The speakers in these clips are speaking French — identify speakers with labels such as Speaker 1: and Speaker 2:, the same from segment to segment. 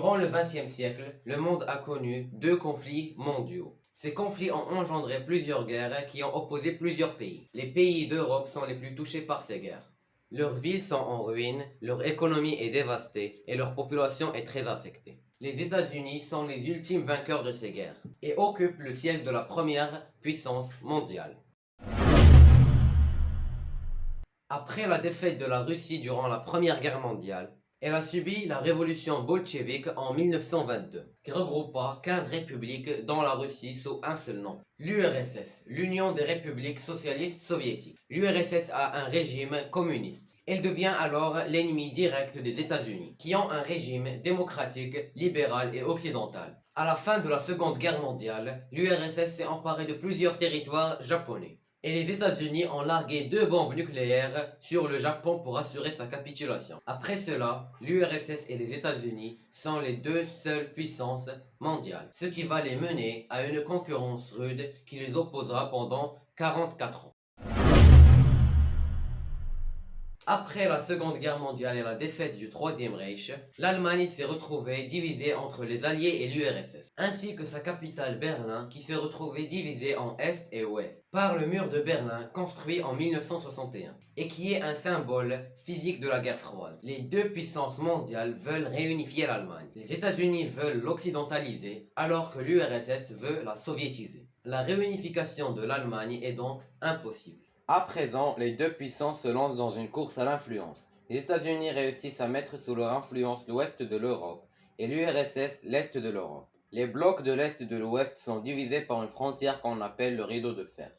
Speaker 1: Durant le XXe siècle, le monde a connu deux conflits mondiaux. Ces conflits ont engendré plusieurs guerres qui ont opposé plusieurs pays. Les pays d'Europe sont les plus touchés par ces guerres. Leurs villes sont en ruine, leur économie est dévastée et leur population est très affectée. Les États-Unis sont les ultimes vainqueurs de ces guerres et occupent le siège de la première puissance mondiale. Après la défaite de la Russie durant la Première Guerre mondiale, elle a subi la révolution bolchevique en 1922, qui regroupa 15 républiques dans la Russie sous un seul nom, l'URSS, l'Union des républiques socialistes soviétiques. L'URSS a un régime communiste. Elle devient alors l'ennemi direct des États-Unis, qui ont un régime démocratique, libéral et occidental. À la fin de la Seconde Guerre mondiale, l'URSS s'est emparée de plusieurs territoires japonais. Et les États-Unis ont largué 2 bombes nucléaires sur le Japon pour assurer sa capitulation. Après cela, l'URSS et les États-Unis sont les 2 seules puissances mondiales, ce qui va les mener à une concurrence rude qui les opposera pendant 44 ans. Après la Seconde Guerre mondiale et la défaite du Troisième Reich, l'Allemagne s'est retrouvée divisée entre les Alliés et l'URSS, ainsi que sa capitale Berlin qui s'est retrouvée divisée en Est et Ouest, par le mur de Berlin construit en 1961, et qui est un symbole physique de la guerre froide. Les 2 puissances mondiales veulent réunifier l'Allemagne. Les États-Unis veulent l'occidentaliser, alors que l'URSS veut la soviétiser. La réunification de l'Allemagne est donc impossible. À présent, les 2 puissances se lancent dans une course à l'influence. Les États-Unis réussissent à mettre sous leur influence l'ouest de l'Europe et l'URSS l'est de l'Europe. Les blocs de l'est et de l'ouest sont divisés par une frontière qu'on appelle le rideau de fer.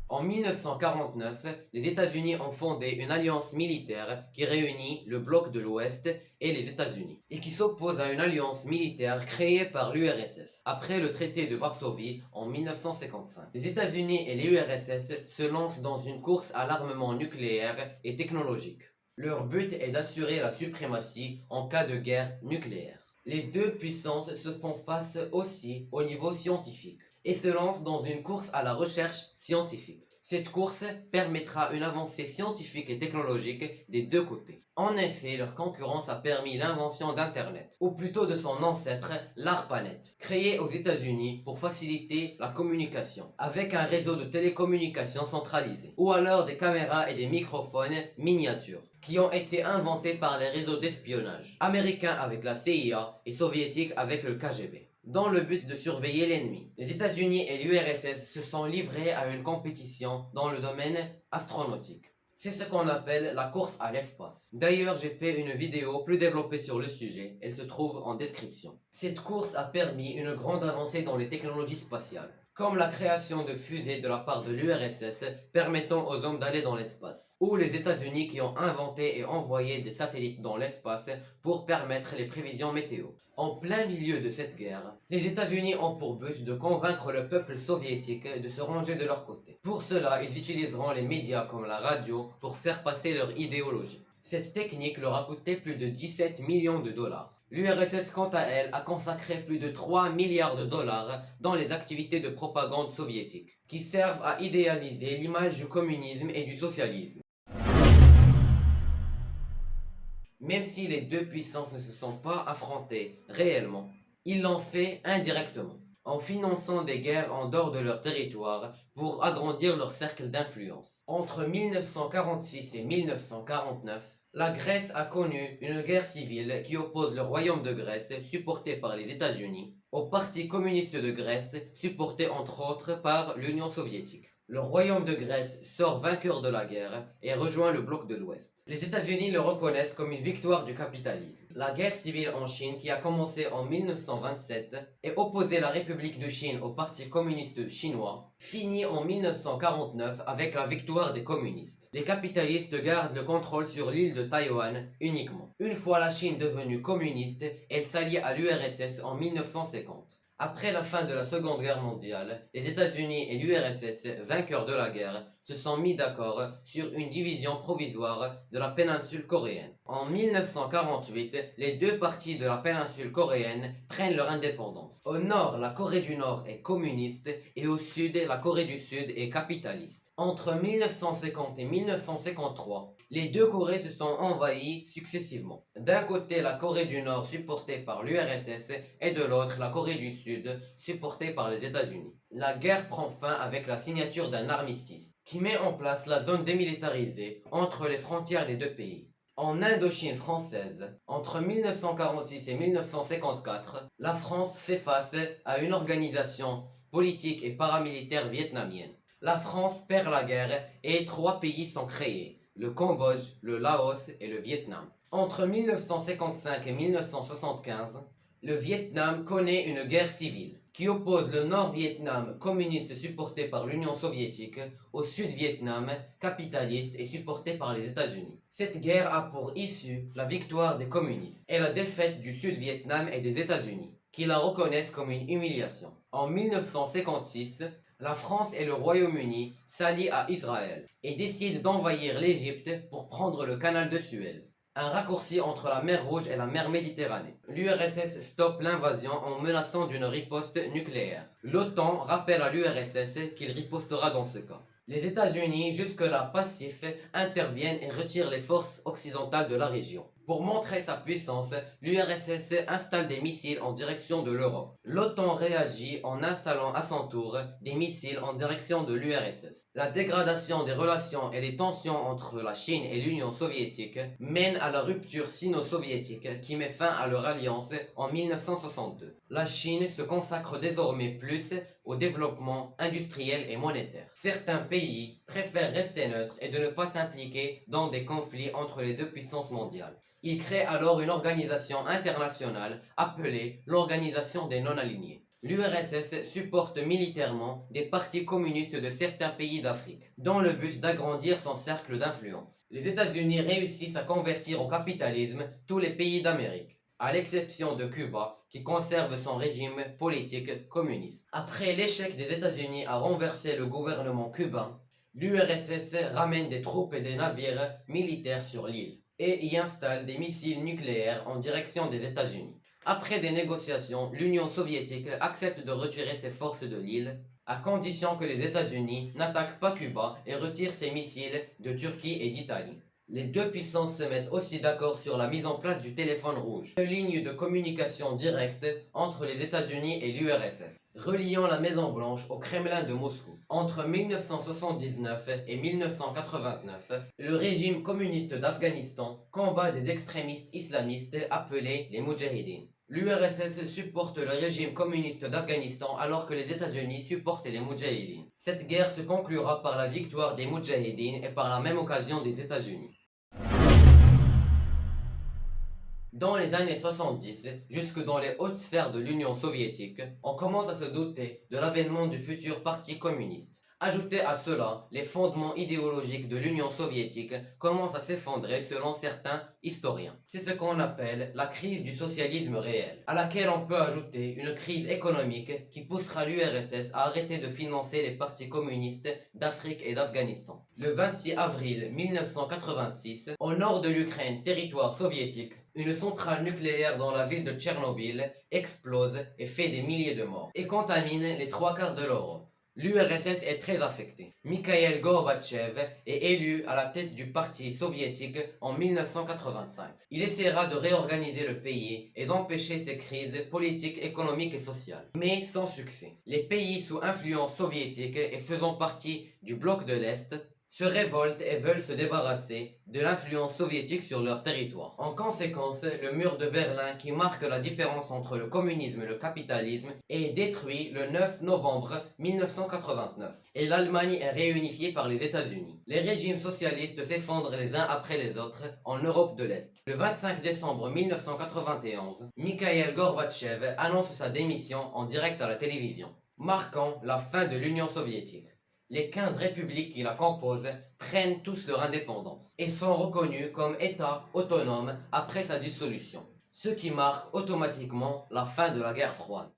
Speaker 1: En 1949, les États-Unis ont fondé une alliance militaire qui réunit le bloc de l'Ouest et les États-Unis, et qui s'oppose à une alliance militaire créée par l'URSS, après le traité de Varsovie en 1955. Les États-Unis et l'URSS se lancent dans une course à l'armement nucléaire et technologique. Leur but est d'assurer la suprématie en cas de guerre nucléaire. Les 2 puissances se font face aussi au niveau scientifique et se lancent dans une course à la recherche scientifique. Cette course permettra une avancée scientifique et technologique des 2 côtés. En effet, leur concurrence a permis l'invention d'Internet, ou plutôt de son ancêtre, l'ARPANET, créé aux États-Unis pour faciliter la communication, avec un réseau de télécommunications centralisé, ou alors des caméras et des microphones miniatures, qui ont été inventés par les réseaux d'espionnage, américains avec la CIA et soviétiques avec le KGB, dans le but de surveiller l'ennemi. Les États-Unis et l'URSS se sont livrés à une compétition dans le domaine astronautique. C'est ce qu'on appelle la course à l'espace. D'ailleurs, j'ai fait une vidéo plus développée sur le sujet, elle se trouve en description. Cette course a permis une grande avancée dans les technologies spatiales, comme la création de fusées de la part de l'URSS permettant aux hommes d'aller dans l'espace, ou les États-Unis qui ont inventé et envoyé des satellites dans l'espace pour permettre les prévisions météo. En plein milieu de cette guerre, les États-Unis ont pour but de convaincre le peuple soviétique de se ranger de leur côté. Pour cela, ils utiliseront les médias comme la radio pour faire passer leur idéologie. Cette technique leur a coûté plus de 17 millions de dollars. L'URSS, quant à elle, a consacré plus de 3 milliards de dollars dans les activités de propagande soviétique, qui servent à idéaliser l'image du communisme et du socialisme. Même si les 2 puissances ne se sont pas affrontées réellement, ils l'ont fait indirectement, en finançant des guerres en dehors de leur territoire pour agrandir leur cercle d'influence. Entre 1946 et 1949, la Grèce a connu une guerre civile qui oppose le royaume de Grèce, supporté par les États-Unis, au Parti communiste de Grèce, supporté entre autres par l'Union soviétique. Le royaume de Grèce sort vainqueur de la guerre et rejoint le bloc de l'Ouest. Les États-Unis le reconnaissent comme une victoire du capitalisme. La guerre civile en Chine, qui a commencé en 1927 et opposait la République de Chine au Parti communiste chinois, finit en 1949 avec la victoire des communistes. Les capitalistes gardent le contrôle sur l'île de Taïwan uniquement. Une fois la Chine devenue communiste, elle s'allie à l'URSS en 1950. Après la fin de la Seconde Guerre mondiale, les États-Unis et l'URSS, vainqueurs de la guerre, se sont mis d'accord sur une division provisoire de la péninsule coréenne. En 1948, les deux parties de la péninsule coréenne prennent leur indépendance. Au nord, la Corée du Nord est communiste et au sud, la Corée du Sud est capitaliste. Entre 1950 et 1953, les deux Corées se sont envahies successivement. D'un côté, la Corée du Nord supportée par l'URSS et de l'autre, la Corée du Sud supportée par les États-Unis. La guerre prend fin avec la signature d'un armistice qui met en place la zone démilitarisée entre les frontières des deux pays. En Indochine française, entre 1946 et 1954, la France fait face à une organisation politique et paramilitaire vietnamienne. La France perd la guerre et trois pays sont créés, le Cambodge, le Laos et le Vietnam. Entre 1955 et 1975, le Vietnam connaît une guerre civile qui oppose le Nord-Vietnam communiste supporté par l'Union soviétique au Sud-Vietnam capitaliste et supporté par les États-Unis. Cette guerre a pour issue la victoire des communistes et la défaite du Sud-Vietnam et des États-Unis, qui la reconnaissent comme une humiliation. En 1956, la France et le Royaume-Uni s'allient à Israël et décident d'envahir l'Égypte pour prendre le canal de Suez, un raccourci entre la mer Rouge et la mer Méditerranée. L'URSS stoppe l'invasion en menaçant d'une riposte nucléaire. L'OTAN rappelle à l'URSS qu'il ripostera dans ce cas. Les États-Unis, jusque-là passifs, interviennent et retirent les forces occidentales de la région. Pour montrer sa puissance, l'URSS installe des missiles en direction de l'Europe. L'OTAN réagit en installant à son tour des missiles en direction de l'URSS. La dégradation des relations et les tensions entre la Chine et l'Union soviétique mènent à la rupture sino-soviétique qui met fin à leur alliance en 1962. La Chine se consacre désormais plus au développement industriel et monétaire. Certains pays préfèrent rester neutres et de ne pas s'impliquer dans des conflits entre les deux puissances mondiales. Il crée alors une organisation internationale appelée l'Organisation des non-alignés. L'URSS supporte militairement des partis communistes de certains pays d'Afrique, dans le but d'agrandir son cercle d'influence. Les États-Unis réussissent à convertir au capitalisme tous les pays d'Amérique, à l'exception de Cuba, qui conserve son régime politique communiste. Après l'échec des États-Unis à renverser le gouvernement cubain, l'URSS ramène des troupes et des navires militaires sur l'île et y installe des missiles nucléaires en direction des États-Unis. Après des négociations, l'Union soviétique accepte de retirer ses forces de l'île, à condition que les États-Unis n'attaquent pas Cuba et retirent ses missiles de Turquie et d'Italie. Les deux puissances se mettent aussi d'accord sur la mise en place du téléphone rouge, une ligne de communication directe entre les États-Unis et l'URSS, reliant la Maison-Blanche au Kremlin de Moscou. Entre 1979 et 1989, le régime communiste d'Afghanistan combat des extrémistes islamistes appelés les Moudjahidines. L'URSS supporte le régime communiste d'Afghanistan alors que les États-Unis supportent les Moudjahidines. Cette guerre se conclura par la victoire des Moudjahidines et par la même occasion des États-Unis. Dans les années 70, jusque dans les hautes sphères de l'Union soviétique, on commence à se douter de l'avènement du futur parti communiste. Ajoutez à cela, les fondements idéologiques de l'Union soviétique commencent à s'effondrer selon certains historiens. C'est ce qu'on appelle la crise du socialisme réel, à laquelle on peut ajouter une crise économique qui poussera l'URSS à arrêter de financer les partis communistes d'Afrique et d'Afghanistan. Le 26 avril 1986, au nord de l'Ukraine, territoire soviétique, une centrale nucléaire dans la ville de Tchernobyl explose et fait des milliers de morts et contamine les trois quarts de l'Europe. L'URSS est très affectée. Mikhaïl Gorbatchev est élu à la tête du parti soviétique en 1985. Il essaiera de réorganiser le pays et d'empêcher ces crises politiques, économiques et sociales, mais sans succès. Les pays sous influence soviétique et faisant partie du bloc de l'Est se révoltent et veulent se débarrasser de l'influence soviétique sur leur territoire. En conséquence, le mur de Berlin, qui marque la différence entre le communisme et le capitalisme, est détruit le 9 novembre 1989 et l'Allemagne est réunifiée par les États-Unis. Les régimes socialistes s'effondrent les uns après les autres en Europe de l'Est. Le 25 décembre 1991, Mikhaïl Gorbatchev annonce sa démission en direct à la télévision, marquant la fin de l'Union soviétique. Les 15 républiques qui la composent prennent tous leur indépendance et sont reconnues comme États autonomes après sa dissolution, ce qui marque automatiquement la fin de la guerre froide.